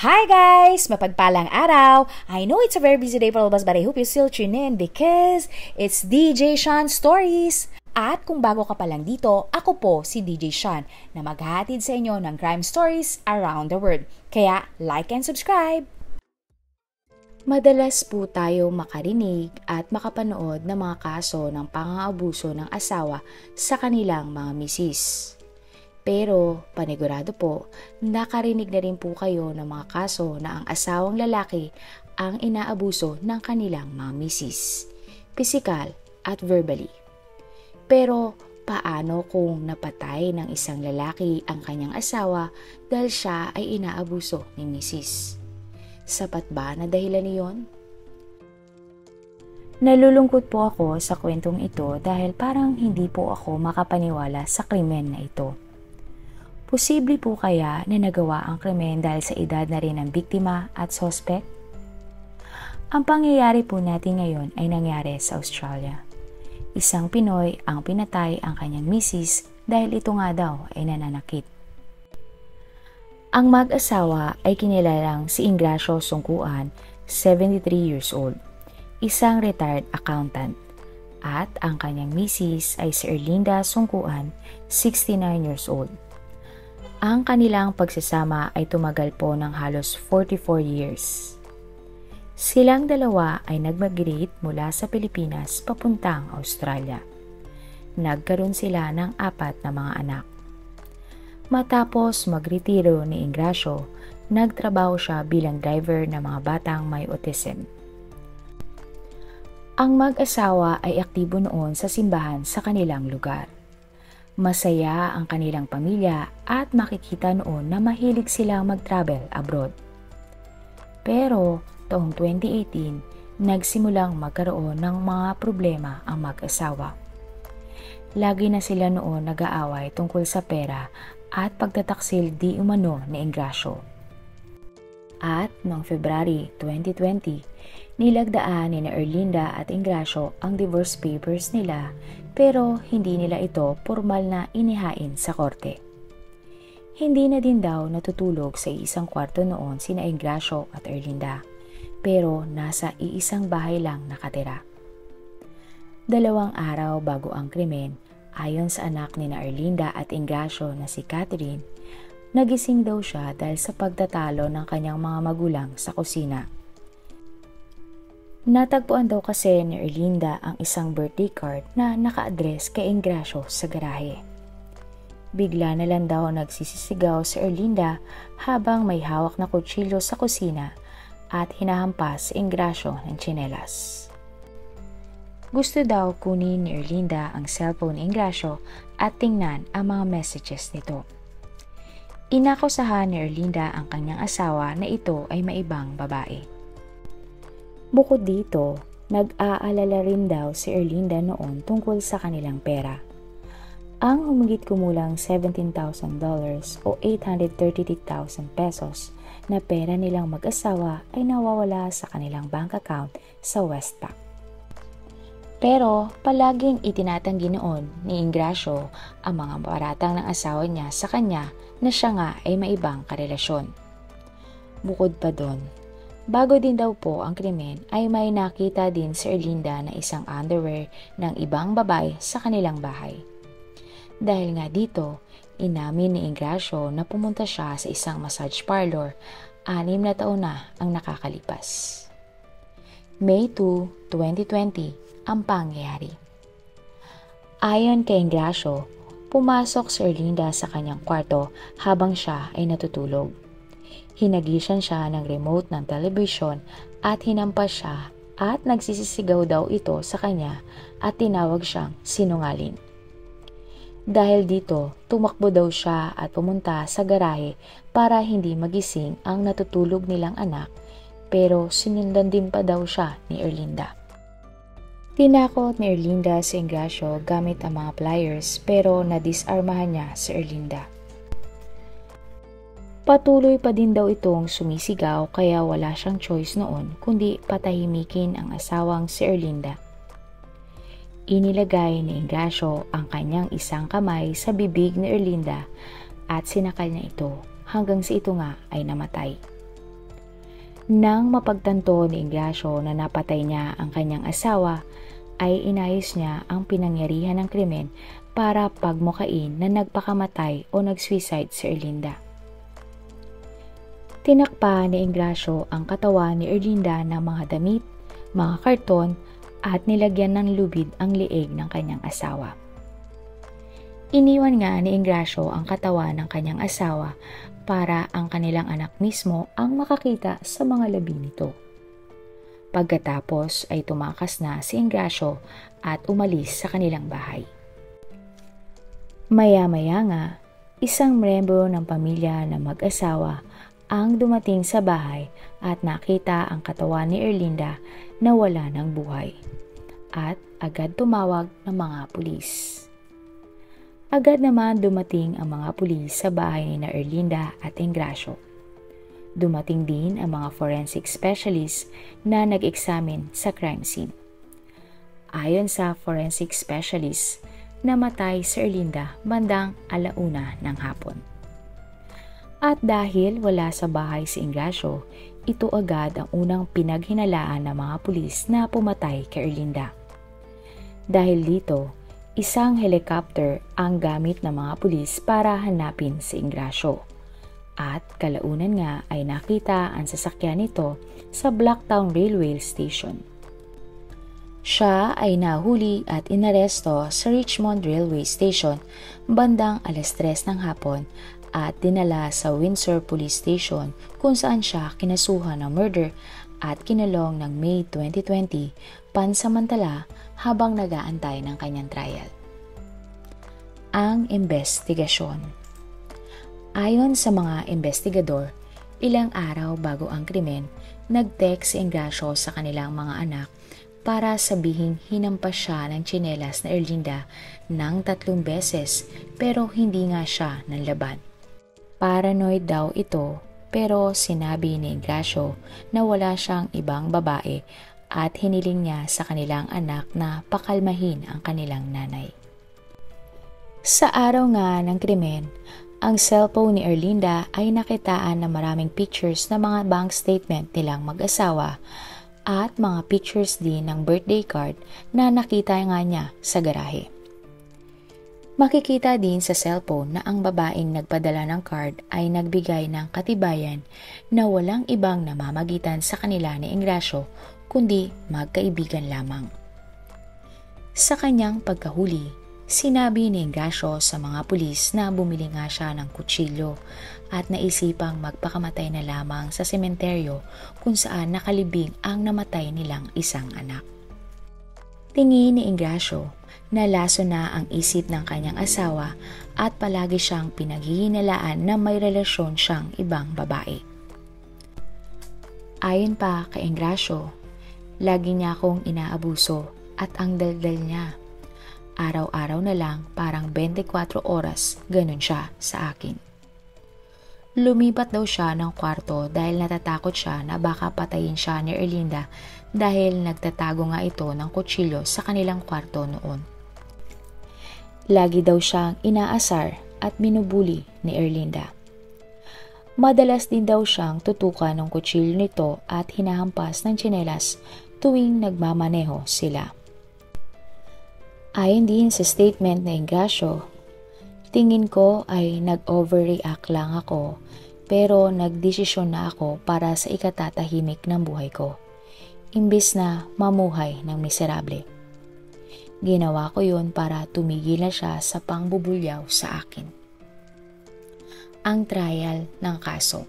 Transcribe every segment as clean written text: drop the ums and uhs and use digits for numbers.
Hi guys! Mapagpalang araw! I know it's a very busy day for all of us but I hope you still tune in because it's DJ Sean Stories! At kung bago ka pa lang dito, ako po si DJ Sean na maghahatid sa inyo ng crime stories around the world. Kaya like and subscribe! Madalas po tayo makarinig at makapanood ng mga kaso ng pang-aabuso ng asawa sa kanilang mga misis. Pero panigurado po, nakarinig na rin po kayo ng mga kaso na ang asawang lalaki ang inaabuso ng kanilang mga misis, pisikal at verbally. Pero paano kung napatay ng isang lalaki ang kanyang asawa dahil siya ay inaabuso ni misis? Sapat ba na dahilan niyon? Nalulungkot po ako sa kwentong ito dahil parang hindi po ako makapaniwala sa krimen na ito. Posible po kaya na nagawa ang krimen dahil sa edad na rin ng biktima at suspect? Ang pangyayari po natin ngayon ay nangyari sa Australia. Isang Pinoy ang pinatay ang kanyang misis dahil ito nga daw ay nananakit. Ang mag-asawa ay kinilalang si Ingracio Sungkuan, 73 years old, isang retired accountant, at ang kanyang misis ay si Erlinda Sungkuan, 69 years old. Ang kanilang pagsasama ay tumagal po ng halos 44 years. Silang dalawa ay nag-migrate mula sa Pilipinas papuntang Australia. Nagkaroon sila ng 4 na mga anak. Matapos magretiro ni Ingracio, nagtrabaho siya bilang driver ng mga batang may autism. Ang mag-asawa ay aktibo noon sa simbahan sa kanilang lugar. Masaya ang kanilang pamilya at makikita noon na mahilig silang mag-travel abroad. Pero taong 2018, nagsimulang magkaroon ng mga problema ang mag-asawa. Lagi na sila noon nag-aaway tungkol sa pera at pagtataksil di umano ni Ingracio. At noong February 2020, nilagdaan ni Erlinda at Ingracio ang divorce papers nila pero hindi nila ito formal na inihain sa korte. Hindi na din daw natutulog sa isang kwarto noon sina Ingracio at Erlinda pero nasa iisang bahay lang nakatira. 2 araw bago ang krimen, ayon sa anak ni Erlinda at Ingracio na si Catherine, nagising daw siya dahil sa pagtatalo ng kanyang mga magulang sa kusina. Natagpuan daw kasi ni Erlinda ang isang birthday card na naka-address kay Ingracio sa garahe. Bigla na lang daw nagsisisigaw si Erlinda habang may hawak na kutsilyo sa kusina at hinahampas si Ingracio ng tsinelas. Gusto daw kunin ni Erlinda ang cellphone ni Ingracio at tingnan ang mga messages nito. Inakusahan ni Erlinda ang kanyang asawa na ito ay maibang babae. Bukod dito, nag-aalala rin daw si Erlinda noon tungkol sa kanilang pera. Ang humigit kumulang $17,000 o 833,000 pesos na pera nilang mag-asawa ay nawawala sa kanilang bank account sa Westpac. Pero palaging itinatanggi noon ni Ingracio ang mga paratang ng asawa niya sa kanya na siya nga ay may ibang karelasyon. Bukod pa doon, bago din daw po ang krimen ay may nakita din si Erlinda na isang underwear ng ibang babae sa kanilang bahay. Dahil nga dito, inamin ni Ingracio na pumunta siya sa isang massage parlor 6 na taon na ang nakakalipas. May 2, 2020 ang pangyayari. Ayon kay Ingracio, pumasok si Erlinda sa kanyang kwarto habang siya ay natutulog. Hinagisan siya ng remote ng television at hinampas siya at nagsisisigaw daw ito sa kanya at tinawag siyang sinungaling. Dahil dito, tumakbo daw siya at pumunta sa garahe para hindi magising ang natutulog nilang anak pero sinundan din pa daw siya ni Erlinda. Tinakot ni Erlinda si Ingracio gamit ang mga pliers pero nadisarmahan niya si Erlinda. Patuloy pa din daw itong sumisigaw kaya wala siyang choice noon kundi patahimikin ang asawang si Erlinda. Inilagay ni Ingracio ang kanyang isang kamay sa bibig ni Erlinda at sinakal niya ito hanggang sa ito nga ay namatay. Nang mapagtanto ni Ingracio na napatay niya ang kanyang asawa, ay inayos niya ang pinangyarihan ng krimen para pagmukain na nagpakamatay o nag-suicide si Erlinda. Tinakpa ni Ingracio ang katawan ni Erlinda ng mga damit, mga karton at nilagyan ng lubid ang liig ng kanyang asawa. Iniwan nga ni Ingracio ang katawan ng kanyang asawa para ang kanilang anak mismo ang makakita sa mga labi nito. Pagkatapos ay tumakas na si Ingracio at umalis sa kanilang bahay. Maya-maya nga, isang miyembro ng pamilya na mag-asawa ang dumating sa bahay at nakita ang katawan ni Erlinda na wala ng buhay at agad tumawag ng mga pulis. Agad naman dumating ang mga pulis sa bahay ni Erlinda at Ingracio. Dumating din ang mga forensic specialist na nag-examine sa crime scene. Ayon sa forensic specialist, namatay si Erlinda bandang 1:00 ng hapon. At dahil wala sa bahay si Ingracio, ito agad ang unang pinaghinalaan ng mga pulis na pumatay kay Erlinda. Dahil dito, isang helicopter ang gamit ng mga pulis para hanapin si Ingracio. At kalaunan nga ay nakita ang sasakyan nito sa Blacktown Railway Station. Siya ay nahuli at inaresto sa Richmond Railway Station bandang 3:00 ng hapon at dinala sa Windsor Police Station kung saan siya kinasuhan ng murder at kinulong ng May 2020 pansamantala habang nag-aantay ng kanyang trial. Ang investigasyon. Ayon sa mga investigador, ilang araw bago ang krimen, nag-text si Ingracio sa kanilang mga anak para sabihing hinampas siya ng tsinelas na Erlinda ng 3 beses pero hindi nga siya nanlaban. Paranoid daw ito pero sinabi ni Ingracio na wala siyang ibang babae at hiniling niya sa kanilang anak na pakalmahin ang kanilang nanay. Sa araw nga ng krimen, ang cellphone ni Erlinda ay nakitaan na maraming pictures ng mga bank statement nilang mag-asawa at mga pictures din ng birthday card na nakita nga niya sa garahe. Makikita din sa cellphone na ang babaeng nagpadala ng card ay nagbigay ng katibayan na walang ibang namamagitan sa kanila ni Ingracio kundi magkaibigan lamang. Sa kanyang pagkahuli, sinabi ni Ingracio sa mga pulis na bumili nga siya ng kutsilyo at naisipang magpakamatay na lamang sa sementeryo kung saan nakalibing ang namatay nilang isang anak. Tingin ni Ingracio na laso na ang isip ng kanyang asawa at palagi siyang pinaghihinalaan na may relasyon siyang ibang babae. Ayon pa kay Ingracio, lagi niya akong inaabuso at ang daldal niya. Araw-araw na lang parang 24 oras, ganun siya sa akin. Lumipat daw siya ng kwarto dahil natatakot siya na baka patayin siya ni Erlinda dahil nagtatago nga ito ng kutsilyo sa kanilang kwarto noon. Lagi daw siyang inaasar at binubuli ni Erlinda. Madalas din daw siyang tutukan ng kutsilyo nito at hinahampas ng tsinelas tuwing nagmamaneho sila. Ayon din sa statement na Ingracio, tingin ko ay nag-overreact lang ako pero nagdesisyon na ako para sa ikatatahimik ng buhay ko, imbis na mamuhay ng miserable. Ginawa ko yun para tumigil na siya sa pangbubulyaw sa akin. Ang trial ng kaso.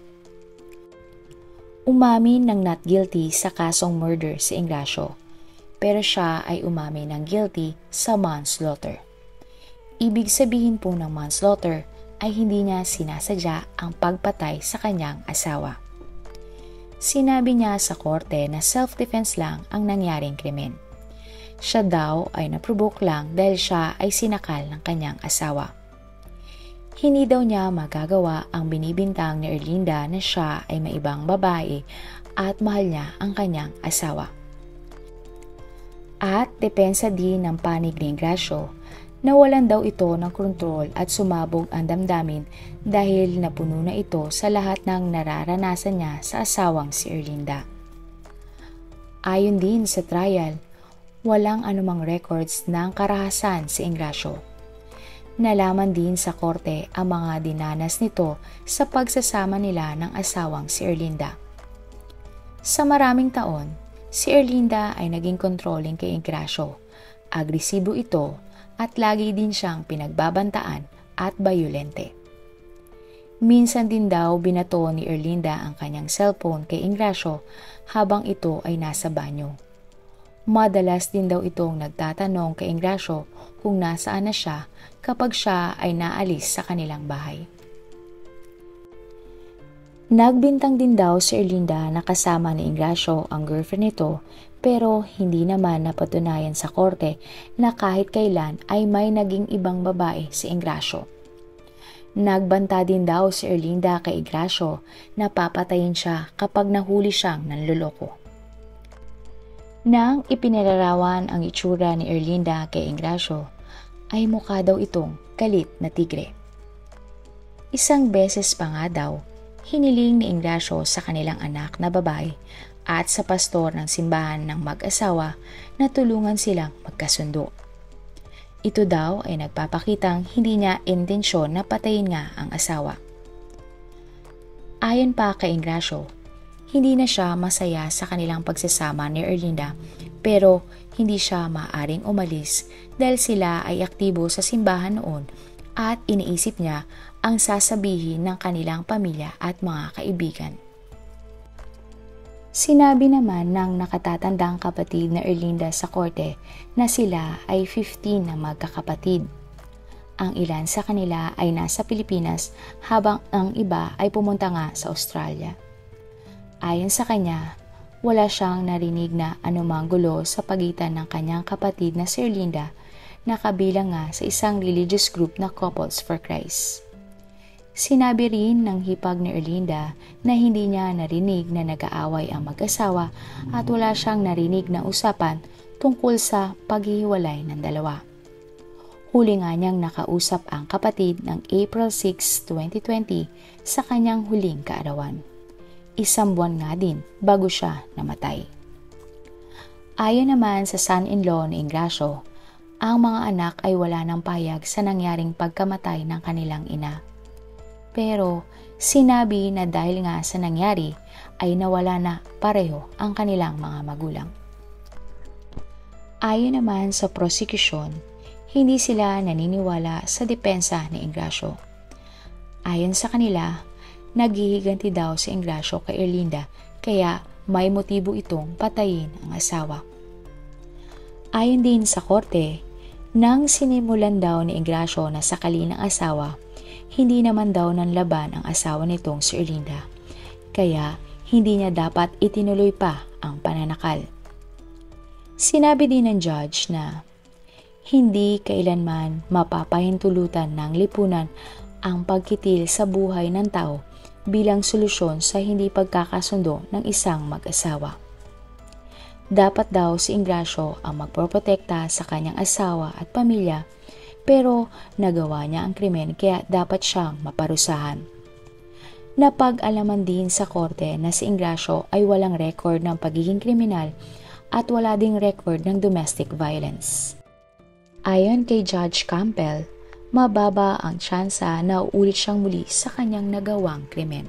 Umamin ng not guilty sa kasong murder si Ingracio, pero siya ay umamin ng guilty sa manslaughter. Ibig sabihin po ng manslaughter ay hindi niya sinasadya ang pagpatay sa kanyang asawa. Sinabi niya sa korte na self-defense lang ang nangyaring krimen. Siya daw ay naprovoke lang dahil siya ay sinakal ng kanyang asawa. Hindi daw niya magagawa ang binibintang ni Erlinda na siya ay may ibang babae at mahal niya ang kanyang asawa. At depensa din ng panig ni Ingracio Nawalan daw ito ng kontrol at sumabog ang damdamin dahil napuno na ito sa lahat ng nararanasan niya sa asawang si Erlinda. Ayon din sa trial, walang anumang records ng karahasan si Engracio. Nalaman din sa korte ang mga dinanas nito sa pagsasama nila ng asawang si Erlinda. Sa maraming taon, si Erlinda ay naging controlling kay Engracio. Agresibo ito at lagi din siyang pinagbabantaan at bayolente. Minsan din daw binato ni Erlinda ang kanyang cellphone kay Engracio habang ito ay nasa banyo. Madalas din daw itong nagtatanong kay Engracio kung nasaan na siya kapag siya ay naalis sa kanilang bahay. Nagbintang din daw si Erlinda na kasama ni Engracio ang girlfriend nito pero hindi naman napatunayan sa korte na kahit kailan ay may naging ibang babae si Engracio. Nagbanta din daw si Erlinda kay Engracio na papatayin siya kapag nahuli siyang nanloloko. Nang ipinalarawan ang itsura ni Erlinda kay Engracio, ay mukha daw itong galit na tigre. Isang beses pa nga daw, hiniling ni Engracio sa kanilang anak na babae at sa pastor ng simbahan ng mag-asawa na tulungan silang magkasundo. Ito daw ay nagpapakitang hindi niya intensyon na patayin nga ang asawa. Ayon pa kay Engracio, hindi na siya masaya sa kanilang pagsasama ni Erlinda pero hindi siya maaaring umalis dahil sila ay aktibo sa simbahan noon at iniisip niya ang sasabihin ng kanilang pamilya at mga kaibigan. Sinabi naman ng nakatatandang kapatid na Erlinda sa korte na sila ay 15 na magkakapatid. Ang ilan sa kanila ay nasa Pilipinas habang ang iba ay pumunta nga sa Australia. Ayon sa kanya, wala siyang narinig na anumang gulo sa pagitan ng kanyang kapatid na si Erlinda na kabilang nga sa isang religious group na Couples for Christ. Sinabi rin ng hipag ni Erlinda na hindi niya narinig na nag-aaway ang mag-asawa at wala siyang narinig na usapan tungkol sa paghihiwalay ng dalawa. Huli nga niyang nakausap ang kapatid ng April 6, 2020 sa kanyang huling kaarawan. Isang buwan nga din bago siya namatay. Ayon naman sa son-in-law ni Engracio, ang mga anak ay wala ng payag sa nangyaring pagkamatay ng kanilang ina. Pero sinabi na dahil nga sa nangyari ay nawala na pareho ang kanilang mga magulang. Ayon naman sa prosecution, hindi sila naniniwala sa depensa ni Engracio. Ayon sa kanila, naghihiganti daw si Engracio kay Erlinda kaya may motibo itong patayin ang asawa. Ayon din sa korte, nang sinimulan daw ni Engracio na sakalin ang asawa, hindi naman daw nanlaban ang asawa nitong si Erlinda, kaya hindi niya dapat itinuloy pa ang pananakal. Sinabi din ng judge na hindi kailanman mapapahintulutan ng lipunan ang pagkitil sa buhay ng tao bilang solusyon sa hindi pagkakasundo ng isang mag-asawa. Dapat daw si Engracio ang magproprotekta sa kanyang asawa at pamilya pero nagawa niya ang krimen kaya dapat siyang maparusahan. Napag-alaman din sa korte na si Engracio ay walang record ng pagiging kriminal at wala ding record ng domestic violence. Ayon kay Judge Campbell, mababa ang tsansa na uulit siyang muli sa kanyang nagawang krimen.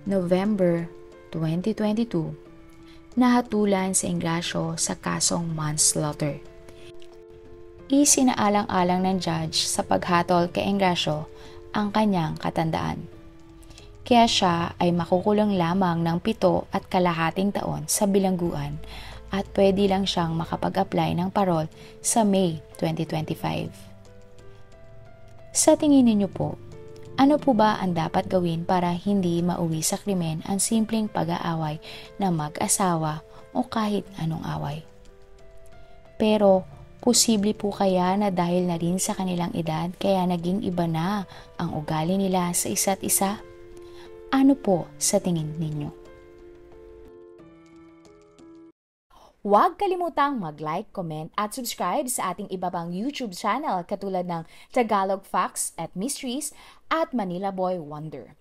November 2022, nahatulan si Engracio sa kasong manslaughter. Isinaalang-alang ng judge sa paghatol kay Engracio ang kanyang katandaan. Kaya siya ay makukulong lamang ng 7.5 taon sa bilangguan at pwede lang siyang makapag-apply ng parol sa May 2025. Sa tingin niyo po, ano po ba ang dapat gawin para hindi mauwi sa krimen ang simpleng pag-aaway ng mag-asawa o kahit anong away? Pero posible po kaya na dahil na rin sa kanilang edad kaya naging iba na ang ugali nila sa isa't isa? Ano po sa tingin ninyo? Huwag kalimutang mag-like, comment at subscribe sa ating iba pang YouTube channel katulad ng Tagalog Facts at Mysteries at Manila Boy Wonder.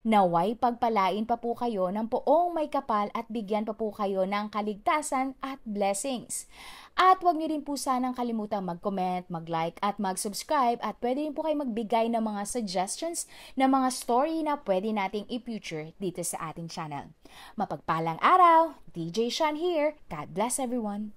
Naway pagpalain pa po kayo ng poong may kapal at bigyan pa po kayo ng kaligtasan at blessings. At huwag niyo rin po sanang kalimutang mag-comment, mag-like at mag-subscribe at pwede rin po kayo magbigay ng mga suggestions ng mga story na pwede nating i-feature dito sa ating channel. Mapagpalang araw! DJ Sean here. God bless everyone!